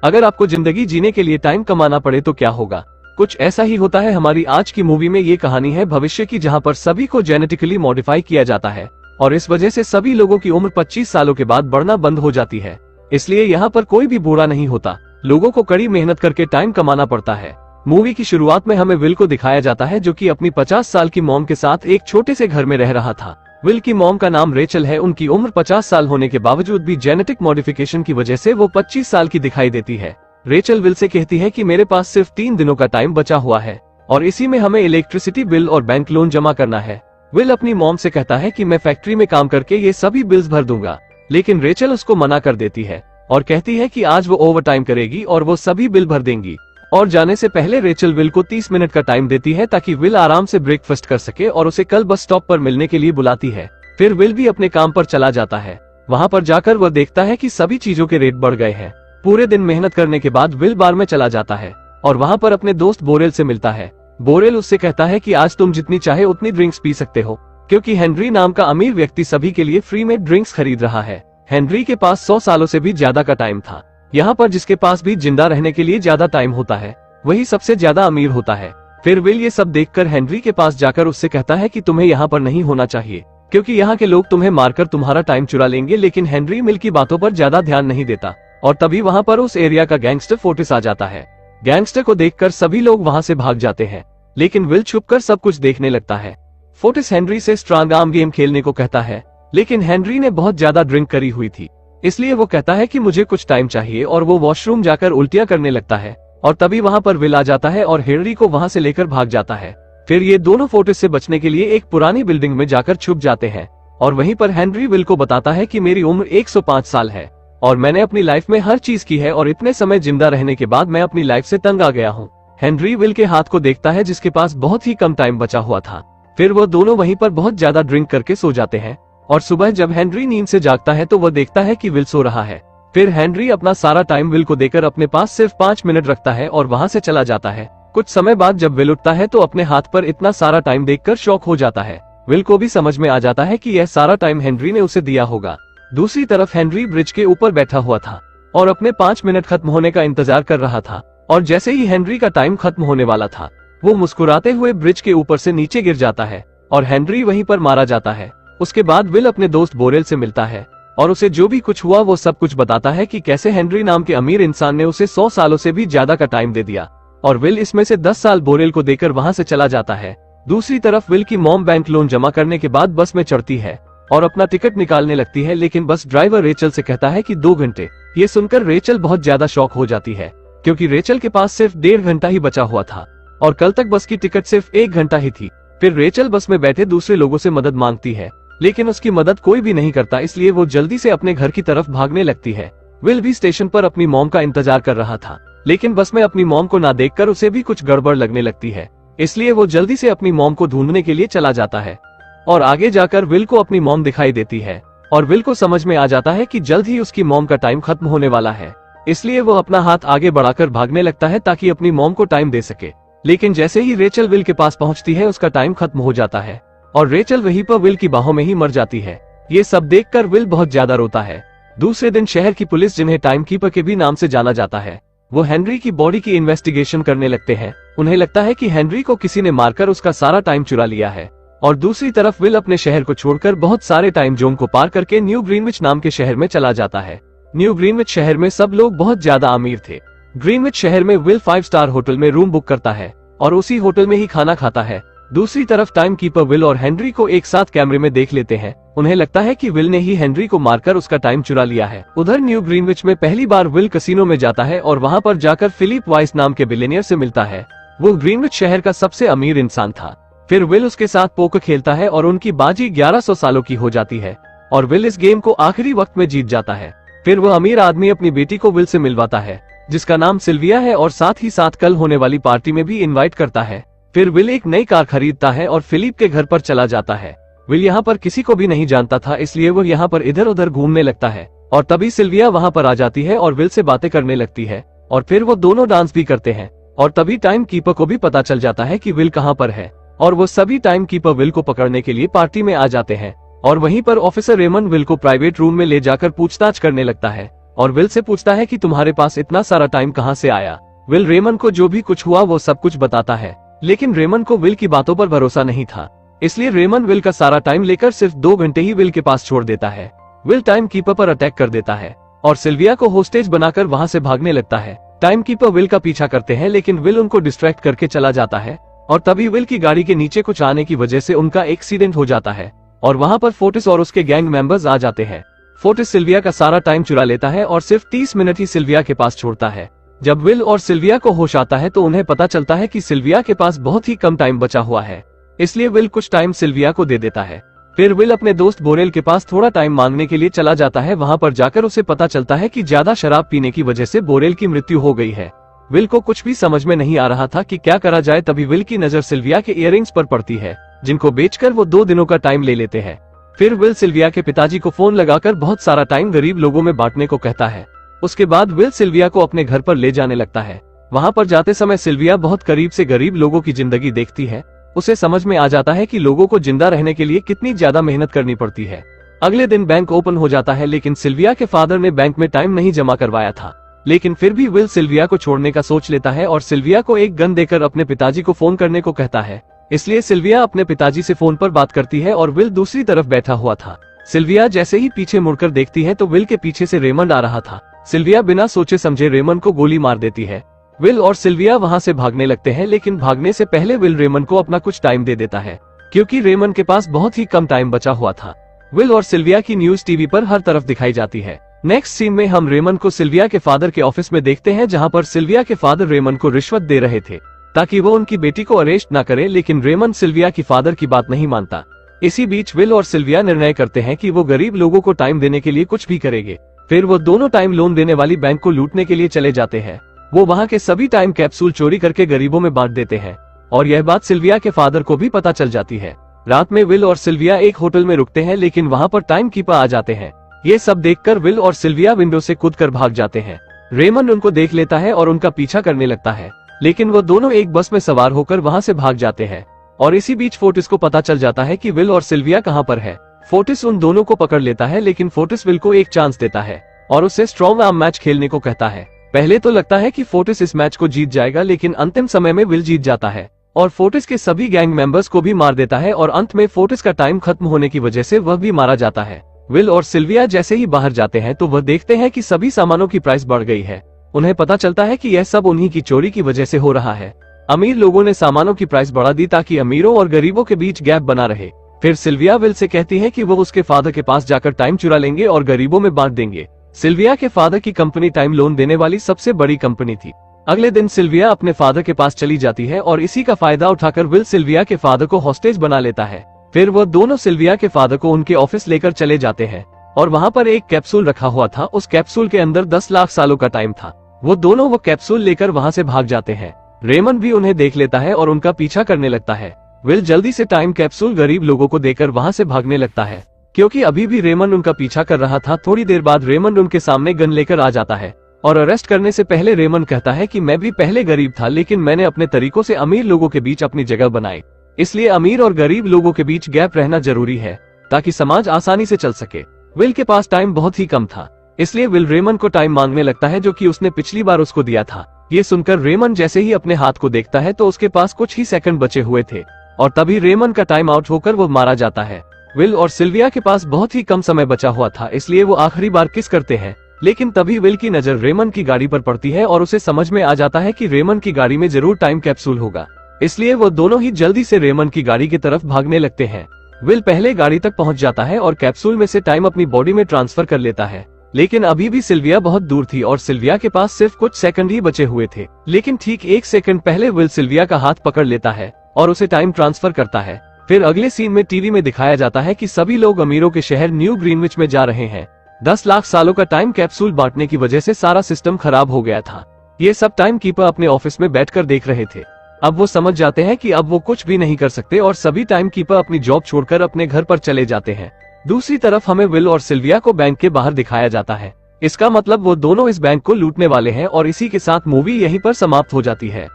अगर आपको जिंदगी जीने के लिए टाइम कमाना पड़े तो क्या होगा? कुछ ऐसा ही होता है हमारी आज की मूवी में। ये कहानी है भविष्य की, जहाँ पर सभी को जेनेटिकली मॉडिफाई किया जाता है और इस वजह से सभी लोगों की उम्र 25 सालों के बाद बढ़ना बंद हो जाती है। इसलिए यहाँ पर कोई भी बुरा नहीं होता, लोगों को कड़ी मेहनत करके टाइम कमाना पड़ता है। मूवी की शुरुआत में हमें विल को दिखाया जाता है, जो कि अपनी 50 साल की मॉम के साथ एक छोटे से घर में रह रहा था। विल की मॉम का नाम रेचल है। उनकी उम्र 50 साल होने के बावजूद भी जेनेटिक मॉडिफिकेशन की वजह से वो 25 साल की दिखाई देती है। रेचल विल से कहती है कि मेरे पास सिर्फ 3 दिनों का टाइम बचा हुआ है और इसी में हमें इलेक्ट्रिसिटी बिल और बैंक लोन जमा करना है। विल अपनी मॉम से कहता है कि मैं फैक्ट्री में काम करके ये सभी बिल्स भर दूंगा, लेकिन रेचल उसको मना कर देती है और कहती है कि आज वो ओवर टाइम करेगी और वो सभी बिल भर देंगी। और जाने से पहले रेचल विल को 30 मिनट का टाइम देती है ताकि विल आराम से ब्रेकफास्ट कर सके और उसे कल बस स्टॉप पर मिलने के लिए बुलाती है। फिर विल भी अपने काम पर चला जाता है। वहाँ पर जाकर वह देखता है कि सभी चीजों के रेट बढ़ गए हैं। पूरे दिन मेहनत करने के बाद विल बार में चला जाता है और वहाँ पर अपने दोस्त बोरेल से मिलता है। बोरेल उससे कहता है कि आज तुम जितनी चाहे उतनी ड्रिंक्स पी सकते हो, क्योंकि हेनरी नाम का अमीर व्यक्ति सभी के लिए फ्री में ड्रिंक्स खरीद रहा है। हेनरी के पास 100 सालों से भी ज्यादा का टाइम था। यहाँ पर जिसके पास भी जिंदा रहने के लिए ज्यादा टाइम होता है वही सबसे ज्यादा अमीर होता है। फिर विल ये सब देखकर हेनरी के पास जाकर उससे कहता है कि तुम्हें यहाँ पर नहीं होना चाहिए, क्योंकि यहाँ के लोग तुम्हें मारकर तुम्हारा टाइम चुरा लेंगे। लेकिन हेनरी विल की बातों पर ज्यादा ध्यान नहीं देता और तभी वहाँ पर उस एरिया का गैंगस्टर फोर्टिस आ जाता है। गैंगस्टर को देखकर सभी लोग वहाँ से भाग जाते हैं, लेकिन विल छुपकर सब कुछ देखने लगता है। फोर्टिस हेनरी से स्ट्रॉन्ग आर्म गेम खेलने को कहता है, लेकिन हेनरी ने बहुत ज्यादा ड्रिंक करी हुई थी, इसलिए वो कहता है कि मुझे कुछ टाइम चाहिए और वो वॉशरूम जाकर उल्टियां करने लगता है। और तभी वहाँ पर विल आ जाता है और हेनरी को वहाँ से लेकर भाग जाता है। फिर ये दोनों फोर्टिस से बचने के लिए एक पुरानी बिल्डिंग में जाकर छुप जाते हैं और वहीं पर हेनरी विल को बताता है कि मेरी उम्र 105 साल है और मैंने अपनी लाइफ में हर चीज की है और इतने समय जिंदा रहने के बाद मैं अपनी लाइफ से तंग आ गया हूँ। हेनरी विल के हाथ को देखता है जिसके पास बहुत ही कम टाइम बचा हुआ था। फिर वो दोनों वहीं पर बहुत ज्यादा ड्रिंक करके सो जाते हैं और सुबह जब हेनरी नींद से जागता है तो वह देखता है कि विल सो रहा है। फिर हेनरी अपना सारा टाइम विल को देकर अपने पास सिर्फ 5 मिनट रखता है और वहाँ से चला जाता है। कुछ समय बाद जब विल उठता है तो अपने हाथ पर इतना सारा टाइम देखकर शॉक हो जाता है। विल को भी समझ में आ जाता है कि यह सारा टाइम हेनरी ने उसे दिया होगा। दूसरी तरफ हेनरी ब्रिज के ऊपर बैठा हुआ था और अपने 5 मिनट खत्म होने का इंतजार कर रहा था और जैसे ही हेनरी का टाइम खत्म होने वाला था वो मुस्कुराते हुए ब्रिज के ऊपर से नीचे गिर जाता है और हेनरी वहीं पर मारा जाता है। उसके बाद विल अपने दोस्त बोरेल से मिलता है और उसे जो भी कुछ हुआ वो सब कुछ बताता है कि कैसे हेनरी नाम के अमीर इंसान ने उसे 100 सालों से भी ज्यादा का टाइम दे दिया और विल इसमें से 10 साल बोरेल को देकर वहाँ से चला जाता है। दूसरी तरफ विल की मॉम बैंक लोन जमा करने के बाद बस में चढ़ती है और अपना टिकट निकालने लगती है, लेकिन बस ड्राइवर रेचल से कहता है कि 2 घंटे। ये सुनकर रेचल बहुत ज्यादा शॉक हो जाती है, क्योंकि रेचल के पास सिर्फ 1.5 घंटा ही बचा हुआ था और कल तक बस की टिकट सिर्फ 1 घंटा ही थी। फिर रेचल बस में बैठे दूसरे लोगों से मदद मांगती है, लेकिन उसकी मदद कोई भी नहीं करता, इसलिए वो जल्दी से अपने घर की तरफ भागने लगती है। विल भी स्टेशन पर अपनी मॉम का इंतजार कर रहा था, लेकिन बस में अपनी मॉम को ना देखकर उसे भी कुछ गड़बड़ लगने लगती है, इसलिए वो जल्दी से अपनी मॉम को ढूंढने के लिए चला जाता है। और आगे जाकर विल को अपनी मॉम दिखाई देती है और विल को समझ में आ जाता है कि जल्द ही उसकी मॉम का टाइम खत्म होने वाला है, इसलिए वो अपना हाथ आगे बढ़ाकर भागने लगता है ताकि अपनी मॉम को टाइम दे सके। लेकिन जैसे ही रेचल विल के पास पहुंचती है उसका टाइम खत्म हो जाता है और रेचल वहीं पर विल की बाहों में ही मर जाती है। ये सब देखकर विल बहुत ज्यादा रोता है। दूसरे दिन शहर की पुलिस, जिन्हें टाइम कीपर के भी नाम से जाना जाता है, वो हेनरी की बॉडी की इन्वेस्टिगेशन करने लगते हैं। उन्हें लगता है कि हेनरी को किसी ने मारकर उसका सारा टाइम चुरा लिया है। और दूसरी तरफ विल अपने शहर को छोड़कर बहुत सारे टाइम जोन को पार करके न्यू ग्रीनविच नाम के शहर में चला जाता है। न्यू ग्रीनविच शहर में सब लोग बहुत ज्यादा अमीर थे। ग्रीनविच शहर में विल 5 स्टार होटल में रूम बुक करता है और उसी होटल में ही खाना खाता है। दूसरी तरफ टाइम कीपर विल और हेनरी को एक साथ कैमरे में देख लेते हैं। उन्हें लगता है कि विल ने ही हेनरी को मारकर उसका टाइम चुरा लिया है। उधर न्यू ग्रीनविच में पहली बार विल कसिनो में जाता है और वहाँ पर जाकर फिलिप वाइस नाम के बिलियनियर से मिलता है। वो ग्रीनविच शहर का सबसे अमीर इंसान था। फिर विल उसके साथ पोकर खेलता है और उनकी बाजी 1100 सालों की हो जाती है और विल इस गेम को आखिरी वक्त में जीत जाता है। फिर वह अमीर आदमी अपनी बेटी को विल से मिलवाता है, जिसका नाम सिल्विया है, और साथ ही साथ कल होने वाली पार्टी में भी इनवाइट करता है। फिर विल एक नई कार खरीदता है और फिलिप के घर पर चला जाता है। विल यहाँ पर किसी को भी नहीं जानता था, इसलिए वो यहाँ पर इधर उधर घूमने लगता है और तभी सिल्विया वहाँ पर आ जाती है और विल से बातें करने लगती है और फिर वो दोनों डांस भी करते हैं। और तभी टाइम कीपर को भी पता चल जाता है कि विल कहाँ पर है और वो सभी टाइम कीपर विल को पकड़ने के लिए पार्टी में आ जाते हैं। और वहीं पर ऑफिसर रेमन विल को प्राइवेट रूम में ले जाकर पूछताछ करने लगता है और विल से पूछता है कि तुम्हारे पास इतना सारा टाइम कहाँ से आया। विल रेमन को जो भी कुछ हुआ वो सब कुछ बताता है, लेकिन रेमन को विल की बातों पर भरोसा नहीं था, इसलिए रेमन विल का सारा टाइम लेकर सिर्फ 2 घंटे ही विल के पास छोड़ देता है। विल टाइम कीपर पर अटैक कर देता है और सिल्विया को होस्टेज बनाकर वहां से भागने लगता है। टाइम कीपर विल का पीछा करते हैं, लेकिन विल उनको डिस्ट्रैक्ट करके चला जाता है और तभी विल की गाड़ी के नीचे कुछ आने की वजह से उनका एक्सीडेंट हो जाता है और वहां पर फोर्टिस और उसके गैंग मेंबर्स आ जाते हैं। फोर्टिस सिल्विया का सारा टाइम चुरा लेता है और सिर्फ 30 मिनट ही सिल्विया के पास छोड़ता है। जब विल और सिल्विया को होश आता है तो उन्हें पता चलता है कि सिल्विया के पास बहुत ही कम टाइम बचा हुआ है, इसलिए विल कुछ टाइम सिल्विया को दे देता है। फिर विल अपने दोस्त बोरेल के पास थोड़ा टाइम मांगने के लिए चला जाता है। वहां पर जाकर उसे पता चलता है कि ज्यादा शराब पीने की वजह से बोरेल की मृत्यु हो गई है। विल को कुछ भी समझ में नहीं आ रहा था कि क्या करा जाए, तभी विल की नजर सिल्विया के इयररिंग्स पर पड़ती है, जिनको बेचकर वो 2 दिनों का टाइम ले लेते हैं। फिर विल सिल्विया के पिताजी को फोन लगाकर बहुत सारा टाइम गरीब लोगों में बांटने को कहता है। उसके बाद विल सिल्विया को अपने घर पर ले जाने लगता है। वहां पर जाते समय सिल्विया बहुत करीब से गरीब लोगों की जिंदगी देखती है। उसे समझ में आ जाता है कि लोगों को जिंदा रहने के लिए कितनी ज्यादा मेहनत करनी पड़ती है। अगले दिन बैंक ओपन हो जाता है, लेकिन सिल्विया के फादर ने बैंक में टाइम नहीं जमा करवाया था, लेकिन फिर भी विल सिल्विया को छोड़ने का सोच लेता है और सिल्विया को एक गन देकर अपने पिताजी को फोन करने को कहता है। इसलिए सिल्विया अपने पिताजी से फोन पर बात करती है और विल दूसरी तरफ बैठा हुआ था। सिल्विया जैसे ही पीछे मुड़कर देखती है तो विल के पीछे से रेमंड आ रहा था। सिल्विया बिना सोचे समझे रेमंड को गोली मार देती है। विल और सिल्विया वहां से भागने लगते हैं, लेकिन भागने से पहले विल रेमंड को अपना कुछ टाइम दे देता है, क्योंकि रेमंड के पास बहुत ही कम टाइम बचा हुआ था। विल और सिल्विया की न्यूज टीवी पर हर तरफ दिखाई जाती है। नेक्स्ट सीन में हम रेमंड को सिल्विया के फादर के ऑफिस में देखते हैं, जहां पर सिल्विया के फादर रेमंड को रिश्वत दे रहे थे ताकि वो उनकी बेटी को अरेस्ट न करे, लेकिन रेमंड सिल्विया की फादर की बात नहीं मानता। इसी बीच विल और सिल्विया निर्णय करते हैं कि वो गरीब लोगों को टाइम देने के लिए कुछ भी करेंगे। फिर वो दोनों टाइम लोन देने वाली बैंक को लूटने के लिए चले जाते हैं। वो वहां के सभी टाइम कैप्सूल चोरी करके गरीबों में बांट देते हैं और यह बात सिल्विया के फादर को भी पता चल जाती है। रात में विल और सिल्विया एक होटल में रुकते हैं, लेकिन वहां पर टाइम कीपर आ जाते हैं। ये सब देखकर विल और सिल्विया विंडो से कूदकर भाग जाते हैं। रेमंड उनको देख लेता है और उनका पीछा करने लगता है, लेकिन वो दोनों एक बस में सवार होकर वहां से भाग जाते हैं। और इसी बीच फोर्टिस को पता चल जाता है कि विल और सिल्विया कहां पर है। फोर्टिस उन दोनों को पकड़ लेता है, लेकिन फोर्टिस विल को एक चांस देता है और उससे स्ट्रॉन्ग आर्म मैच खेलने को कहता है। पहले तो लगता है कि फोर्टिस इस मैच को जीत जाएगा, लेकिन अंतिम समय में विल जीत जाता है और फोर्टिस के सभी गैंग मेंबर्स को भी मार देता है और अंत में फोर्टिस का टाइम खत्म होने की वजह से वह भी मारा जाता है। विल और सिल्विया जैसे ही बाहर जाते हैं तो वह देखते हैं कि सभी सामानों की प्राइस बढ़ गई है। उन्हें पता चलता है कि यह सब उन्हीं की चोरी की वजह से हो रहा है। अमीर लोगों ने सामानों की प्राइस बढ़ा दी ताकि अमीरों और गरीबों के बीच गैप बना रहे। फिर सिल्विया विल से कहती है कि वो उसके फादर के पास जाकर टाइम चुरा लेंगे और गरीबों में बांट देंगे। सिल्विया के फादर की कंपनी टाइम लोन देने वाली सबसे बड़ी कंपनी थी। अगले दिन सिल्विया अपने फादर के पास चली जाती है और इसी का फायदा उठाकर विल सिल्विया के फादर को हॉस्टेज बना लेता है। फिर वो दोनों सिल्विया के फादर को उनके ऑफिस लेकर चले जाते हैं और वहां पर एक कैप्सूल रखा हुआ था। उस कैप्सूल के अंदर 10 लाख सालों का टाइम था। वो दोनों वो कैप्सूल लेकर वहां से भाग जाते हैं। रेमंड भी उन्हें देख लेता है और उनका पीछा करने लगता है। विल जल्दी से टाइम कैप्सूल गरीब लोगों को देकर वहां से भागने लगता है, क्योंकि अभी भी रेमंड उनका पीछा कर रहा था। थोड़ी देर बाद रेमंड उनके सामने गन लेकर आ जाता है और अरेस्ट करने से पहले रेमंड कहता है कि मैं भी पहले गरीब था, लेकिन मैंने अपने तरीकों से अमीर लोगों के बीच अपनी जगह बनाई। इसलिए अमीर और गरीब लोगों के बीच गैप रहना जरूरी है ताकि समाज आसानी से चल सके। विल के पास टाइम बहुत ही कम था, इसलिए विल रेमंड को टाइम मांगने लगता है जो कि उसने पिछली बार उसको दिया था। ये सुनकर रेमंड जैसे ही अपने हाथ को देखता है तो उसके पास कुछ ही सेकंड बचे हुए थे और तभी रेमंड का टाइम आउट होकर वो मारा जाता है। विल और सिल्विया के पास बहुत ही कम समय बचा हुआ था, इसलिए वो आखिरी बार किस करते हैं, लेकिन तभी विल की नजर रेमंड की गाड़ी पर पड़ती है और उसे समझ में आ जाता है कि रेमंड की गाड़ी में जरूर टाइम कैप्सूल होगा। इसलिए वो दोनों ही जल्दी से रेमंड की गाड़ी की तरफ भागने लगते हैं। विल पहले गाड़ी तक पहुंच जाता है और कैप्सूल में से टाइम अपनी बॉडी में ट्रांसफर कर लेता है, लेकिन अभी भी सिल्विया बहुत दूर थी और सिल्विया के पास सिर्फ कुछ सेकंड ही बचे हुए थे। लेकिन ठीक 1 सेकंड पहले विल सिल्विया का हाथ पकड़ लेता है और उसे टाइम ट्रांसफर करता है। फिर अगले सीन में टीवी में दिखाया जाता है कि सभी लोग अमीरों के शहर न्यू ग्रीनविच में जा रहे हैं। 10 लाख सालों का टाइम कैप्सूल बांटने की वजह से सारा सिस्टम खराब हो गया था। ये सब टाइम कीपर अपने ऑफिस में बैठकर देख रहे थे। अब वो समझ जाते हैं कि अब वो कुछ भी नहीं कर सकते और सभी टाइम कीपर अपनी जॉब छोड़कर अपने घर पर चले जाते हैं। दूसरी तरफ हमें विल और सिल्विया को बैंक के बाहर दिखाया जाता है। इसका मतलब वो दोनों इस बैंक को लूटने वाले हैं और इसी के साथ मूवी यहीं पर समाप्त हो जाती है।